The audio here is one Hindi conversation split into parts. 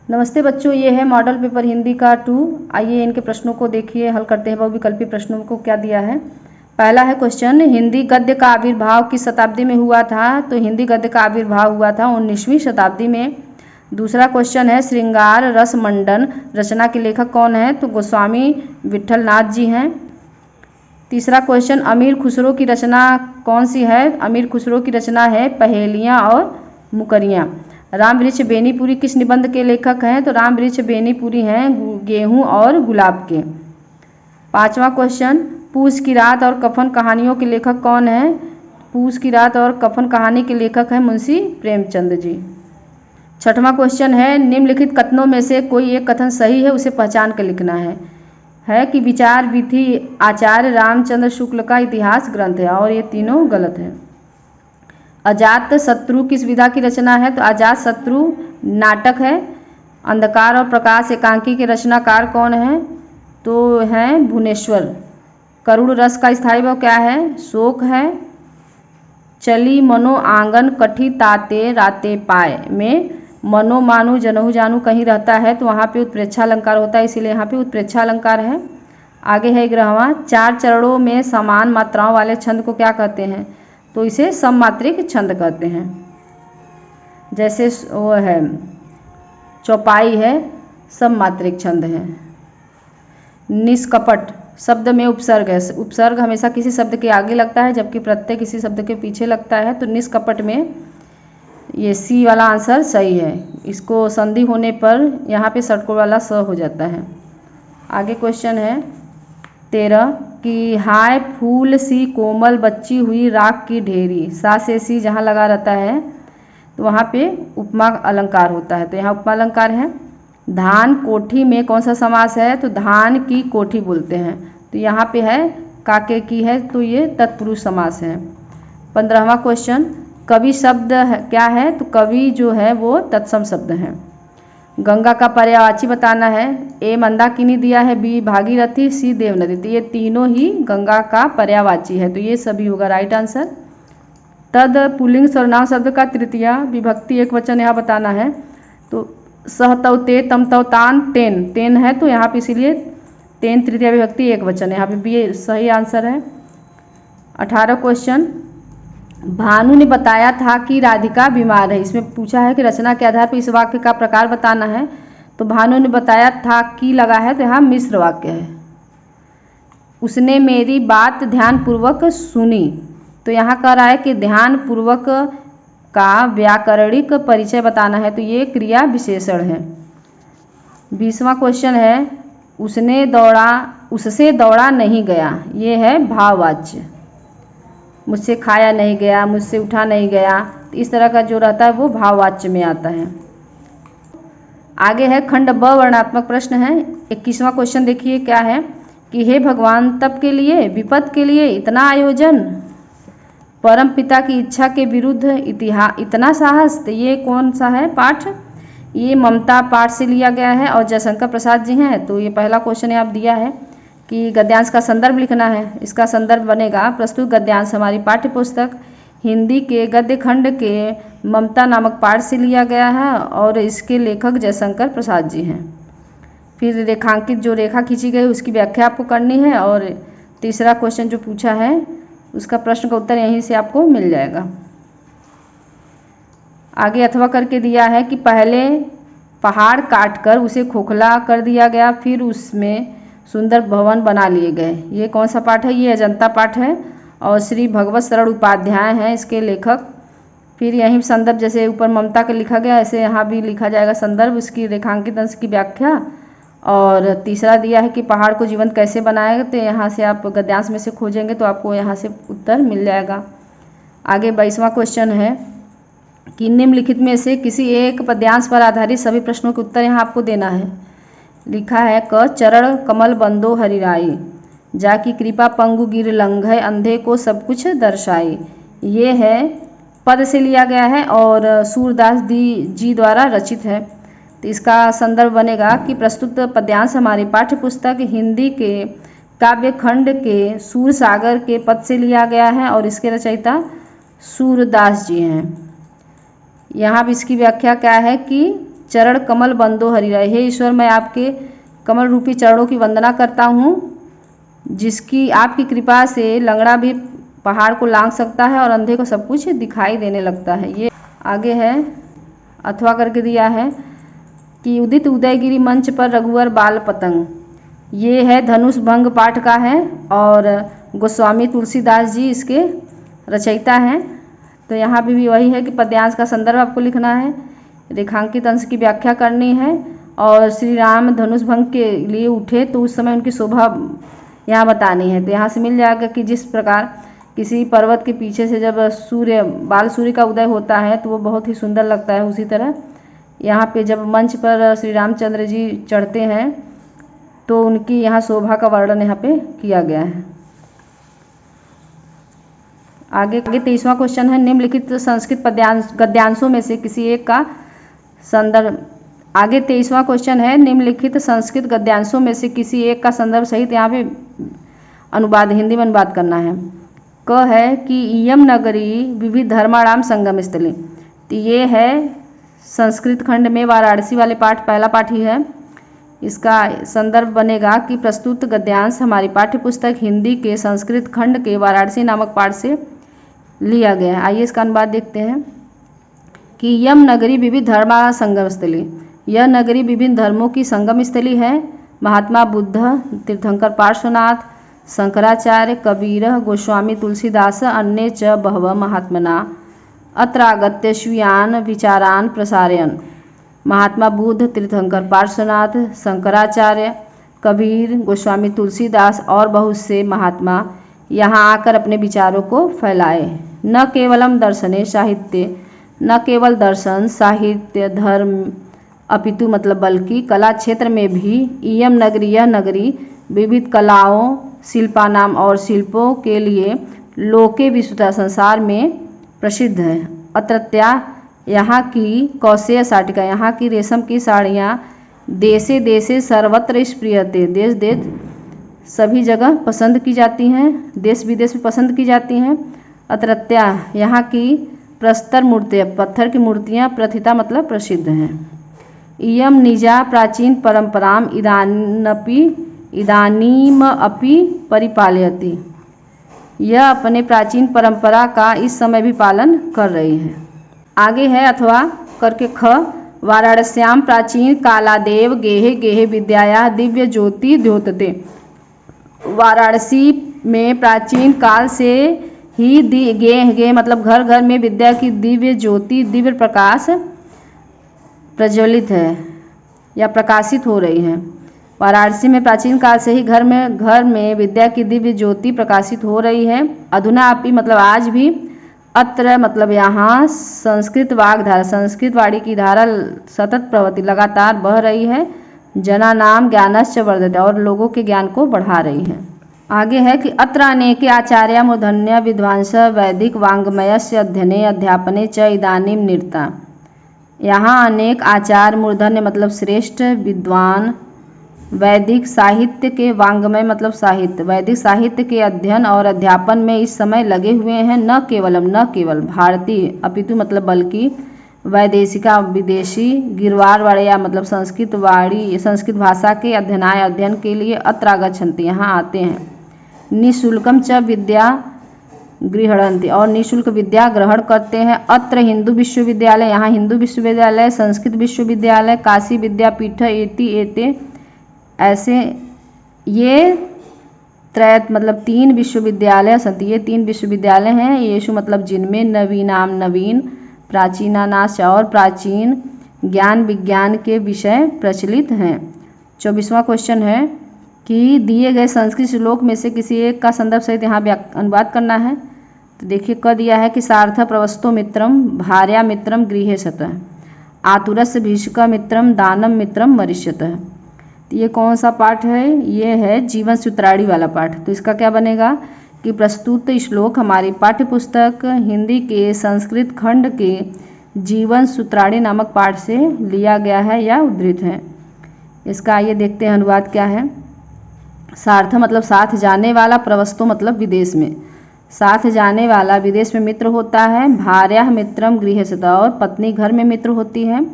नमस्ते बच्चों, ये है मॉडल पेपर हिंदी का 2। आइए इनके प्रश्नों को देखिए, हल करते हैं। बहुविकल्पी प्रश्नों को क्या दिया है। पहला है क्वेश्चन, हिंदी गद्य का आविर्भाव किस शताब्दी में हुआ था। तो हिंदी गद्य का आविर्भाव हुआ था 19वीं शताब्दी में। दूसरा क्वेश्चन है, श्रृंगार रस मंडन रचना के लेखक कौन है। तो गोस्वामी विट्ठलनाथ जी हैं। तीसरा क्वेश्चन, अमीर खुसरो की रचना कौन सी है। अमीर खुसरो की रचना है पहेलियाँ और मुकरियाँ। राम वृक्ष बेनीपुरी किस निबंध के लेखक हैं। तो राम वृक्ष बेनीपुरी हैं गेहूं और गुलाब के। पांचवा क्वेश्चन, पूस की रात और कफन कहानियों के लेखक कौन है। पूस की रात और कफन कहानी के लेखक हैं मुंशी प्रेमचंद जी। छठवां क्वेश्चन है, निम्नलिखित कथनों में से कोई एक कथन सही है, उसे पहचान कर लिखना है कि विचार विधि आचार्य रामचंद्र शुक्ल का इतिहास ग्रंथ है, और ये तीनों गलत है। अजात शत्रु किस विधा की रचना है। तो अजात शत्रु नाटक है। अंधकार और प्रकाश एकांकी के रचनाकार कौन है। तो हैं भुवनेश्वर। करुण रस का स्थायी भाव क्या है। शोक है। चली मनो आंगन कठी ताते राते पाए में मनो मानु जनहु जानू कहीं रहता है, तो वहाँ पे उत्प्रेक्षा अलंकार होता है, इसीलिए यहाँ पे उत्प्रेक्षा अलंकार है। आगे है 11वां, चार चरणों में समान मात्राओं वाले छंद को क्या कहते हैं। तो इसे सममात्रिक छंद कहते हैं। जैसे वो है चौपाई है, सममात्रिक छंद है। निष्कपट शब्द में उपसर्ग है। उपसर्ग हमेशा किसी शब्द के आगे लगता है, जबकि प्रत्यय किसी शब्द के पीछे लगता है। तो निष्कपट में ये सी वाला आंसर सही है। इसको संधि होने पर यहाँ पे षटकोण वाला स हो जाता है। आगे क्वेश्चन है 13 कि हाय फूल सी कोमल बच्ची हुई राख की ढेरी। सा से सी जहाँ लगा रहता है तो वहाँ पे उपमा अलंकार होता है, तो यहाँ उपमा अलंकार है। धान कोठी में कौन सा समास है। तो धान की कोठी बोलते हैं, तो यहाँ पे है काके की है, तो ये तत्पुरुष समास है। 15वां क्वेश्चन, कवि शब्द क्या है। तो कवि जो है वो तत्सम शब्द है। गंगा का पर्यायवाची बताना है। ए मंदाकिनी दिया है, बी भागीरथी, सी देवनदी। तो ये तीनों ही गंगा का पर्यायवाची है, तो ये सभी होगा राइट आंसर। तद पुल्लिंग सर्वनाम शब्द का तृतीया विभक्ति एक वचन यहाँ बताना है। तो सह तव ते तम तव तान तेन, तेन है तो यहाँ पे इसीलिए तेन तृतीया विभक्ति एक वचन है, यहाँ पे बी सही आंसर है। 18 क्वेश्चन, भानु ने बताया था कि राधिका बीमार है। इसमें पूछा है कि रचना के आधार पर इस वाक्य का प्रकार बताना है। तो भानु ने बताया था कि लगा है, तो यहाँ मिश्र वाक्य है। उसने मेरी बात ध्यानपूर्वक सुनी, तो यहाँ कह रहा है कि ध्यानपूर्वक का व्याकरणिक परिचय बताना है, तो ये क्रिया विशेषण है। 20वां क्वेश्चन है, उससे दौड़ा नहीं गया। ये है भाववाच्य। मुझसे खाया नहीं गया, मुझसे उठा नहीं गया, तो इस तरह का जो रहता है वो भाववाच्य में आता है। आगे है खंड ब वर्णात्मक प्रश्न है। 21वां क्वेश्चन देखिए क्या है कि हे भगवान तप के लिए विपद के लिए इतना आयोजन, परम पिता की इच्छा के विरुद्ध इतना साहस। तो ये कौन सा है पाठ। ये ममता पाठ से लिया गया है और जयशंकर प्रसाद जी हैं। तो ये पहला क्वेश्चन आप दिया है कि गद्यांश का संदर्भ लिखना है। इसका संदर्भ बनेगा प्रस्तुत गद्यांश हमारी पाठ्य पुस्तक हिंदी के गद्य खंड के ममता नामक पाठ से लिया गया है और इसके लेखक जयशंकर प्रसाद जी हैं। फिर रेखांकित जो रेखा खींची गई उसकी व्याख्या आपको करनी है, और तीसरा क्वेश्चन जो पूछा है उसका प्रश्न का उत्तर यहीं से आपको मिल जाएगा। आगे अथवा करके दिया है कि पहले पहाड़ काटकर उसे खोखला कर दिया गया, फिर उसमें सुंदर भवन बना लिए गए। ये कौन सा पाठ है। ये अजंता पाठ है और श्री भगवत शरण उपाध्याय हैं इसके लेखक। फिर यहीं संदर्भ जैसे ऊपर ममता का लिखा गया, ऐसे यहाँ भी लिखा जाएगा संदर्भ, उसकी रेखांकित अंश की व्याख्या। और तीसरा दिया है कि पहाड़ को जीवंत कैसे बनाएगा, तो यहाँ से आप गद्यांश में से खोजेंगे तो आपको यहाँ से उत्तर मिल जाएगा। आगे 22वां क्वेश्चन है कि निम्नलिखित में से किसी एक पद्यांश पर आधारित सभी प्रश्नों के उत्तर यहाँ आपको देना है। लिखा है क चरण कमल बंदो हरिराई, जाकी कृपा पंगु गिर लंघय, अंधे को सब कुछ दर्शाई। ये है पद से लिया गया है और सूरदास जी द्वारा रचित है। तो इसका संदर्भ बनेगा कि प्रस्तुत पद्यांश हमारी पाठ्य पुस्तक हिंदी के काव्य खंड के सूर सागर के पद से लिया गया है और इसके रचयिता सूरदास जी हैं। यहाँ भी इसकी व्याख्या क्या है कि चरण कमल बंदो हरिराय। हे ईश्वर, मैं आपके कमल रूपी चरणों की वंदना करता हूँ, जिसकी आपकी कृपा से लंगड़ा भी पहाड़ को लांघ सकता है और अंधे को सब कुछ दिखाई देने लगता है। ये आगे है, अथवा करके दिया है कि उदित उदयगिरी मंच पर रघुवर बाल पतंग। ये है धनुष भंग पाठ का है और गोस्वामी तुलसीदास जी इसके रचयिता हैं। तो यहाँ पे भी वही है कि पद्यांश का संदर्भ आपको लिखना है, रेखांकित अंश की व्याख्या करनी है और श्री राम धनुष भंग के लिए उठे तो उस समय उनकी शोभा यहाँ बतानी है। तो यहाँ से मिल जाएगा कि जिस प्रकार किसी पर्वत के पीछे से जब बाल सूर्य का उदय होता है तो वो बहुत ही सुंदर लगता है, उसी तरह यहाँ पे जब मंच पर श्री रामचंद्र जी चढ़ते हैं तो उनकी यहाँ शोभा का वर्णन यहाँ पे किया गया है। आगे 23वां क्वेश्चन है, निम्नलिखित संस्कृत गद्यांशों में से किसी एक का संदर्भ। आगे 23वां क्वेश्चन है, निम्नलिखित संस्कृत गद्यांशों में से किसी एक का संदर्भ सहित यहाँ पे अनुवाद हिंदी में अनुवाद करना है। क है कि इयम नगरी विविध धर्माणाम संगम स्थली। तो ये है संस्कृत खंड में वाराणसी वाले पाठ, पहला पाठ ही है। इसका संदर्भ बनेगा कि प्रस्तुत गद्यांश हमारी पाठ्य पुस्तक हिंदी के संस्कृत खंड के वाराणसी नामक पाठ से लिया गया है। आइए इसका अनुवाद देखते हैं कि यम नगरी विविध धर्मा संगम स्थली। यह नगरी विभिन्न धर्मों की संगम स्थली है। महात्मा बुद्ध, तीर्थंकर पार्श्वनाथ, शंकराचार्य, कबीर, गोस्वामी तुलसीदास, अन्ये च बहवः महात्मना अत्रागत्य स्वीयान् विचारान् प्रसारयन्। महात्मा बुद्ध, तीर्थंकर पार्श्वनाथ, शंकराचार्य, कबीर, गोस्वामी तुलसीदास और बहुत से महात्मा यहाँ आकर अपने विचारों को फैलाए। न केवलम दर्शने साहित्य, न केवल दर्शन साहित्य धर्म अपितु मतलब बल्कि कला क्षेत्र में भी इयम नगरी, यह नगरी विविध कलाओं, शिल्पानाम और शिल्पों के लिए लोके विश्वता संसार में प्रसिद्ध है। अत्रत्या यहाँ की कौशेय साटिका, यहाँ की रेशम की साड़ियाँ देशे देशे सर्वत्र स्प्रियते, देश देश सभी जगह पसंद की जाती हैं, देश विदेश में पसंद की जाती हैं। अत्रत्या यहाँ की प्रस्तर मूर्तियाँ, पत्थर की मूर्तियाँ प्रथिता मतलब प्रसिद्ध हैं। इयम निजा प्राचीन परंपराम इदानीम अपि परिपालयति। यह अपने प्राचीन परंपरा का इस समय भी पालन कर रही है। आगे है अथवा करके ख, वाराणस्याम प्राचीन कालादेव गेहे गेहे विद्याया दिव्य ज्योति द्योतते। वाराणसी में प्राचीन काल से ही गे मतलब घर घर में विद्या की दिव्य ज्योति, दिव्य प्रकाश प्रज्वलित है या प्रकाशित हो रही है। वाराणसी में प्राचीन काल से ही घर में विद्या की दिव्य ज्योति प्रकाशित हो रही है। अधुना अपि मतलब आज भी, अत्र मतलब यहाँ, संस्कृत वाग्धारा, संस्कृत वाणी की धारा सतत प्रवृत्ति लगातार बह रही है। जना नाम ज्ञानश्च वर्धते और लोगों के ज्ञान को बढ़ा रही है। आगे है कि अत्र अनेके आचार्य मूर्धन्य विद्वांस वैदिक वाङ्मयस्य अध्ययने अध्यापने च इदानीं निरता। यहाँ अनेक आचार्य, मूर्धन्य मतलब श्रेष्ठ, विद्वान, वैदिक साहित्य के, वाङ्मय मतलब साहित्य, वैदिक साहित्य के अध्ययन और अध्यापन में इस समय लगे हुए हैं। न केवल भारतीय अपितु मतलब बल्कि वैदेशिका विदेशी, गिरवार वाड़या मतलब संस्कृत वाणी, संस्कृत भाषा के अध्ययन के लिए अत्र आगच्छन्ति यहाँ आते हैं। निःशुल्कम च विद्या गृह्णन्ति और निःशुल्क विद्या ग्रहण करते हैं। अत्र हिंदू विश्वविद्यालय, यहाँ हिंदू विश्वविद्यालय, संस्कृत विश्वविद्यालय, काशी विद्यापीठ एति एते, ऐसे ये त्रयत मतलब 3 विश्वविद्यालय सन्ति। ये 3 विश्वविद्यालय हैं। येषु मतलब जिनमें नवीनाम नवीन, प्राचीनानाश्च और प्राचीन ज्ञान विज्ञान के विषय प्रचलित हैं। 24वां क्वेश्चन है कि दिए गए संस्कृत श्लोक में से किसी एक का संदर्भ सहित यहाँ अनुवाद करना है। तो देखिए क दिया है कि सार्थ प्रवस्तो मित्रम भार्या मित्रम गृहे सतः, आतुरस्य भीष्क मित्रम दानम मित्रम मरिष्यतः। तो ये कौन सा पाठ है? ये है जीवन सूत्राणी वाला पाठ। तो इसका क्या बनेगा कि प्रस्तुत श्लोक हमारी पाठ्य पुस्तक हिंदी के संस्कृत खंड के जीवन सूत्राणी नामक पाठ से लिया गया है या उद्धृत है। इसका आइए देखते हैं अनुवाद क्या है। सार्थ मतलब साथ जाने वाला, प्रवस्तो मतलब विदेश में, साथ जाने वाला विदेश में मित्र होता है। भार्या मित्रम गृहस्थ और पत्नी घर में मित्र होती है।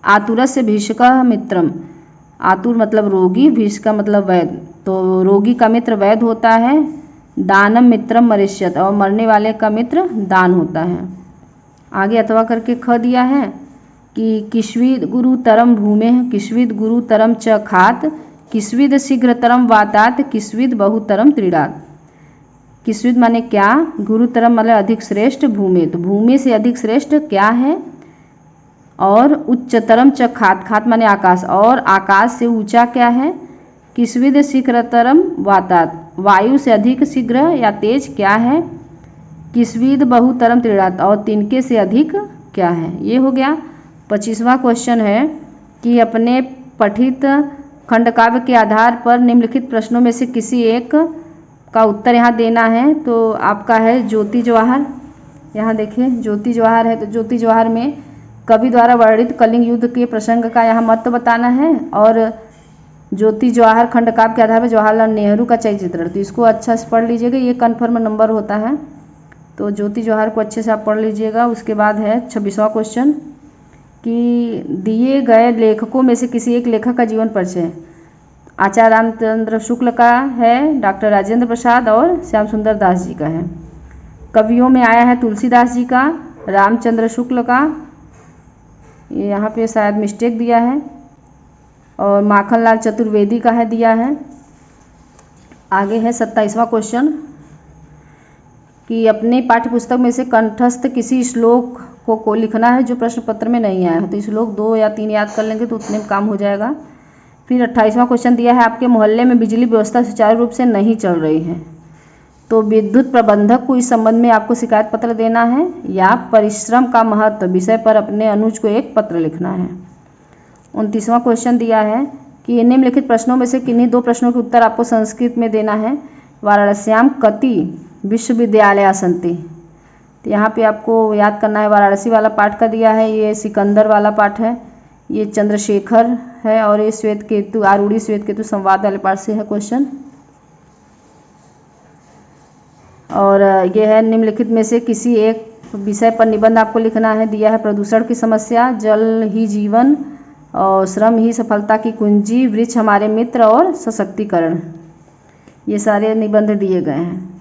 आतुरस्य भीषकः मित्रम, आतुर मतलब रोगी, भीषक मतलब वैद्य, तो रोगी का मित्र वैद्य होता है। दानम मित्रम मरिष्यत, और मरने वाले का मित्र दान होता है। आगे अथवा करके ख दिया है कि किस्विद गुरुतरम भूमेः किस्विद गुरुतरम च खात किस्विद शीघ्रतरम वातात किस्विद बहुतरम त्रीडात। किस्विद माने क्या, गुरुतरम मतलब अधिक श्रेष्ठ, भूमि तो भूमि से अधिक श्रेष्ठ क्या है, और उच्चतरम च खात, खात माने आकाश, और आकाश से ऊंचा क्या है। किस्विद शीघ्रतरम वातात, वायु से अधिक शीघ्र या तेज क्या है। किस्विद बहुतरम त्रीडात, और तिनके से अधिक क्या है। ये हो गया। 25वां क्वेश्चन है कि अपने पठित खंडकाव्य के आधार पर निम्नलिखित प्रश्नों में से किसी एक का उत्तर यहाँ देना है। तो आपका है ज्योति जवाहर। यहाँ देखिए ज्योति जवाहर है, तो ज्योति जवाहर में कवि द्वारा वर्णित कलिंग युद्ध के प्रसंग का यहाँ महत्व बताना है, और ज्योति जवाहर खंडकाव्य के आधार पर जवाहरलाल नेहरू का चरित्र चित्रण, तो इसको अच्छा से पढ़ लीजिएगा, ये कन्फर्म नंबर होता है। तो ज्योति जवाहर को अच्छे से आप पढ़ लीजिएगा। उसके बाद है 26वां क्वेश्चन कि दिए गए लेखकों में से किसी एक लेखक का जीवन परिचय। आचार्य रामचंद्र शुक्ल का है, डॉक्टर राजेंद्र प्रसाद और श्याम सुंदर दास जी का है। कवियों में आया है तुलसीदास जी का, रामचंद्र शुक्ल का, यहाँ पे शायद मिस्टेक दिया है, और माखनलाल चतुर्वेदी का है दिया है। आगे है 27वां क्वेश्चन कि अपने पाठ्य पुस्तक में से कंठस्थ किसी श्लोक को लिखना है जो प्रश्न पत्र में नहीं आया है। तो श्लोक 2 या 3 याद कर लेंगे तो उतने में काम हो जाएगा। फिर 28वां क्वेश्चन दिया है आपके मोहल्ले में बिजली व्यवस्था सुचारू रूप से नहीं चल रही है, तो विद्युत प्रबंधक को इस संबंध में आपको शिकायत पत्र देना है, या परिश्रम का महत्व विषय पर अपने अनुज को एक पत्र लिखना है। 29वां क्वेश्चन दिया है कि निम्नलिखित प्रश्नों में से किन्हीं 2 प्रश्नों के उत्तर आपको संस्कृत में देना है। वाराणस्याम कति विश्वविद्यालय सन्ति, तो यहाँ पे आपको याद करना है, वाराणसी वाला पाठ का दिया है, ये सिकंदर वाला पाठ है, ये चंद्रशेखर है, और ये श्वेत केतु आरूढ़ी श्वेत केतु संवाद वाले पाठ से है क्वेश्चन। और ये है निम्नलिखित में से किसी एक विषय पर निबंध आपको लिखना है। दिया है प्रदूषण की समस्या, जल ही जीवन, और श्रम ही सफलता की कुंजी, वृक्ष हमारे मित्र, और सशक्तिकरण। ये सारे निबंध दिए गए हैं।